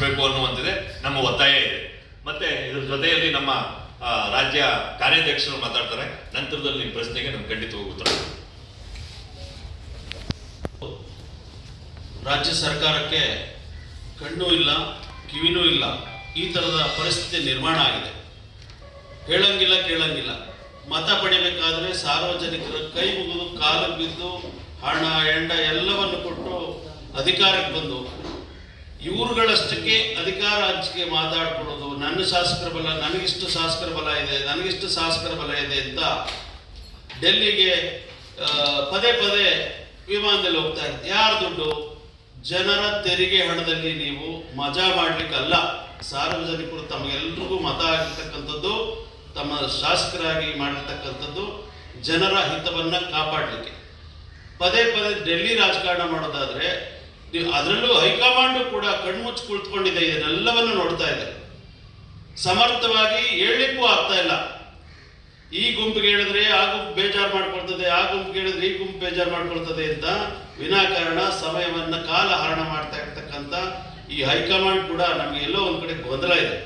ಮಾಡಿಸ್ಬೇಕು ಅನ್ನುವಂಥದ್ದೇ ನಮ್ಮ ಒತ್ತಾಯ ಇದೆ. ಮತ್ತೆ ಇದ್ರ ಜೊತೆಯಲ್ಲಿ ನಮ್ಮ ರಾಜ್ಯ ಕಾರ್ಯಾಧ್ಯಕ್ಷರು ಮಾತಾಡ್ತಾರೆ. ನಂತರದಲ್ಲಿ ನಿಮ್ಮ ಪ್ರಶ್ನೆಗೆ ನಾನು ಖಂಡಿತವಾಗಿ ಉತ್ತರ. ರಾಜ್ಯ ಸರ್ಕಾರಕ್ಕೆ ಕಣ್ಣು ಇಲ್ಲ, ಕಿವಿನೂ ಇಲ್ಲ, ಈ ಥರದ ಪರಿಸ್ಥಿತಿ ನಿರ್ಮಾಣ ಆಗಿದೆ. ಹೇಳಂಗಿಲ್ಲ, ಕೇಳಂಗಿಲ್ಲ. ಮತ ಪಡಿಬೇಕಾದ್ರೆ ಸಾರ್ವಜನಿಕರ ಕೈ ಮುಗಿದು ಕಾಲು ಬಿದ್ದು ಹಣ ಎಂಡ ಎಲ್ಲವನ್ನು ಕೊಟ್ಟು ಅಧಿಕಾರಕ್ಕೆ ಬಂದು ಇವ್ರುಗಳಷ್ಟಕ್ಕೆ ಅಧಿಕಾರ ಹಂಚಿಕೆ ಮಾತಾಡ್ಕೊಡೋದು, ನನ್ನ ಶಾಸಕರ ಬಲ, ನನಗಿಷ್ಟು ಶಾಸಕರ ಬಲ ಇದೆ, ನನಗಿಷ್ಟು ಶಾಸಕರ ಬಲ ಇದೆ ಅಂತ ಡೆಲ್ಲಿಗೆ ಪದೇ ಪದೇ ವಿಮಾನದಲ್ಲಿ ಹೋಗ್ತಾ ಇರ್ತಾರೆ. ಯಾರ ದುಡ್ಡು? ಜನರ ತೆರಿಗೆ ಹಣದಲ್ಲಿ ನೀವು ಮಜಾ ಮಾಡ್ಲಿಕ್ಕಲ್ಲ. ಸಾರ್ವಜನಿಕರು ತಮಗೆಲ್ರಿಗೂ ಮತ ಆಗಿರ್ತಕ್ಕಂಥದ್ದು, ತಮ್ಮ ಶಾಸಕರಾಗಿ ಮಾಡಿರ್ತಕ್ಕಂಥದ್ದು ಜನರ ಹಿತವನ್ನ ಕಾಪಾಡಲಿಕ್ಕೆ. ಪದೇ ಪದೇ ಡೆಲ್ಲಿ ರಾಜಕಾರಣ ಮಾಡೋದಾದ್ರೆ ಅದರಲ್ಲೂ ಹೈಕಮಾಂಡು ಕೂಡ ಕಣ್ಮುಚ್ಚಿ ಕುಳಿತುಕೊಂಡಿದೆ, ಇದನ್ನೆಲ್ಲವನ್ನು ನೋಡ್ತಾ ಇದೆ. ಸಮರ್ಥವಾಗಿ ಹೇಳಲಿಕ್ಕೂ ಆಗ್ತಾ ಇಲ್ಲ. ಈ ಗುಂಪಿಗೆ ಹೇಳಿದ್ರೆ ಆ ಗುಂಪು ಬೇಜಾರು ಮಾಡ್ಕೊಳ್ತದೆ, ಆ ಗುಂಪಿಗೆ ಹೇಳಿದ್ರೆ ಈ ಗುಂಪು ಬೇಜಾರು ಮಾಡ್ಕೊಳ್ತದೆ ಅಂತ ವಿನಾಕಾರಣ ಸಮಯವನ್ನ ಕಾಲ ಹರಣ ಮಾಡ್ತಾ ಇರ್ತಕ್ಕಂಥ ಈ ಹೈಕಮಾಂಡ್ ಕೂಡ ನಮಗೆ ಎಲ್ಲೋ ಒಂದ್ ಕಡೆ ಗೊಂದಲ ಇದೆ.